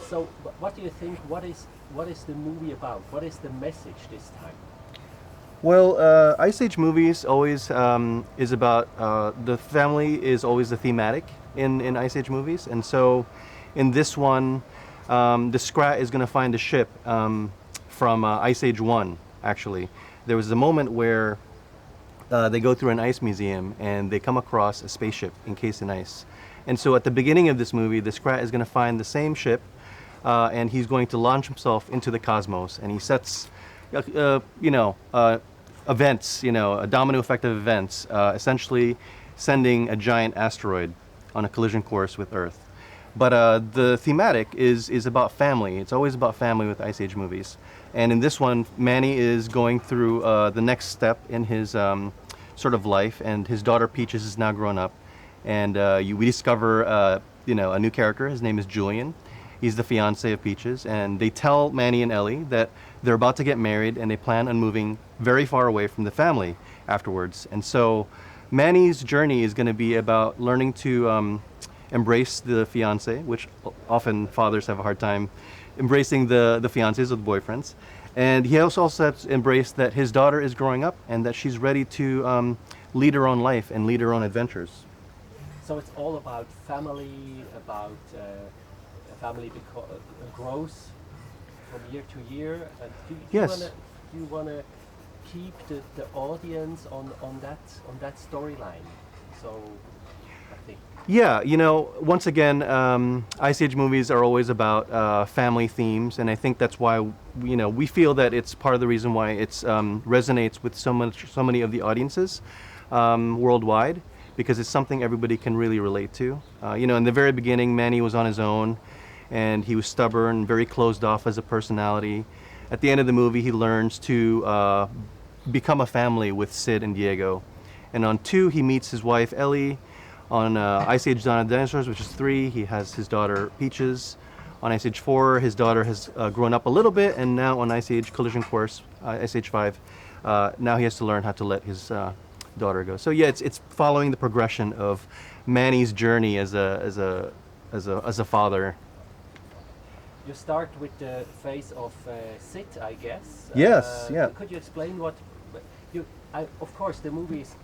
So, what do you think? What is the movie about? What is the message this time? Well, Ice Age movies always is about the family is always the thematic in Ice Age movies, and so in this one, the Scrat is going to find a ship from Ice Age 1. Actually, there was a moment where they go through an ice museum and they come across a spaceship encased in ice. And so at the beginning of this movie, the Scrat is going to find the same ship, and he's going to launch himself into the cosmos, and he sets, events, a domino effect of events, essentially sending a giant asteroid on a collision course with Earth. But the thematic is about family. It's always about family with Ice Age movies. And in this one, Manny is going through the next step in his sort of life, and his daughter Peaches is now grown up. And we discover, a new character. His name is Julian. He's the fiance of Peaches, and they tell Manny and Ellie that they're about to get married, and they plan on moving very far away from the family afterwards. And so Manny's journey is going to be about learning to embrace the fiance, which often fathers have a hard time embracing the fiancés or the boyfriends. And he also has to embrace that his daughter is growing up and that she's ready to lead her own life and lead her own adventures. So it's all about family, about a family grows from year to year. And Yes. do you wanna keep the audience on that storyline? So I think. Yeah, once again, Ice Age movies are always about family themes, and I think that's why we feel that it's part of the reason why it's resonates with so many of the audiences worldwide, because it's something everybody can really relate to. In the very beginning, Manny was on his own, and he was stubborn, very closed off as a personality. At the end of the movie, he learns to become a family with Sid and Diego, and on 2, he meets his wife Ellie. On Ice Age Dawn of the Dinosaurs, which is 3, he has his daughter Peaches. On Ice Age 4, his daughter has grown up a little bit, and now on Ice Age Collision Course, Ice Age 5, now he has to learn how to let his daughter go. So yeah, it's following the progression of Manny's journey as a father. You start with the face of Sid, I guess. Yes, yeah. Could you explain what of course, the movie is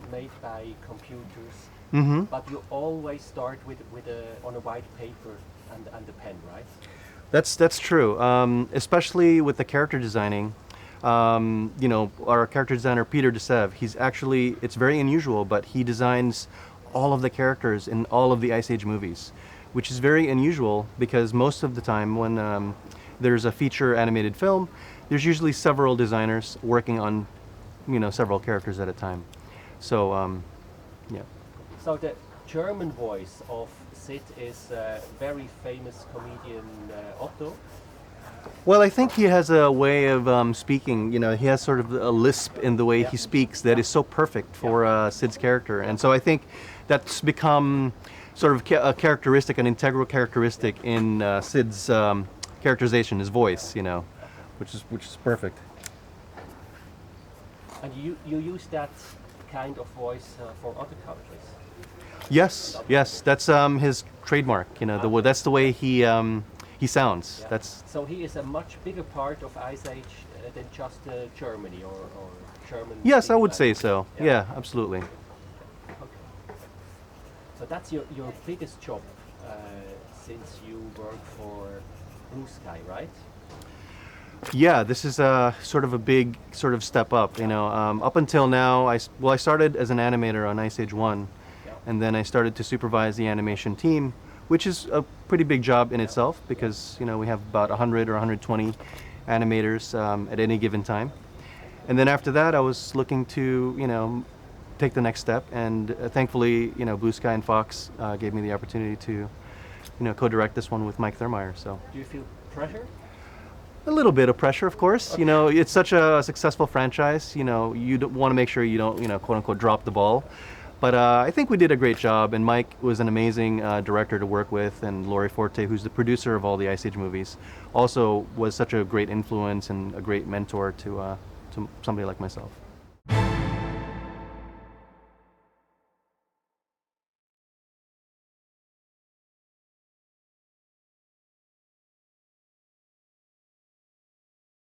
made by computers, but you always start on a white paper and a pen, right? That's true. Especially with the character designing. Our character designer Peter DeSev, it's very unusual, but he designs all of the characters in all of the Ice Age movies, which is very unusual because most of the time when there's a feature animated film, there's usually several designers working on several characters at a time. So, yeah. So the German voice of Sid is very famous comedian Otto. Well, I think he has a way of speaking. He has sort of a lisp in the way he speaks that is so perfect for Sid's character, and so I think that's become sort of a characteristic, an integral characteristic in Sid's characterization, his voice. Which is perfect. And you use that kind of voice for other countries? Yes, that's his trademark. That's the way he sounds. Yeah. That's So he is a much bigger part of Ice Age than just Germany or German. Yes, I would say so. Yeah, absolutely. Okay. So that's your biggest job since you work for Blue Sky, right? Yeah, this is sort of a big sort of step up. Up until now, I started as an animator on Ice Age 1, and then I started to supervise the animation team, which is a pretty big job in itself because we have about 100 or 120 animators at any given time. And then after that, I was looking to take the next step, and thankfully Blue Sky and Fox gave me the opportunity to co-direct this one with Mike Thurmeyer. So Do you feel pressure? a little bit of pressure, of course. Okay. It's such a successful franchise. You want to make sure you don't quote unquote drop the ball. But I think we did a great job, and Mike was an amazing director to work with, and Laurie Forte, who's the producer of all the Ice Age movies, also was such a great influence and a great mentor to somebody like myself.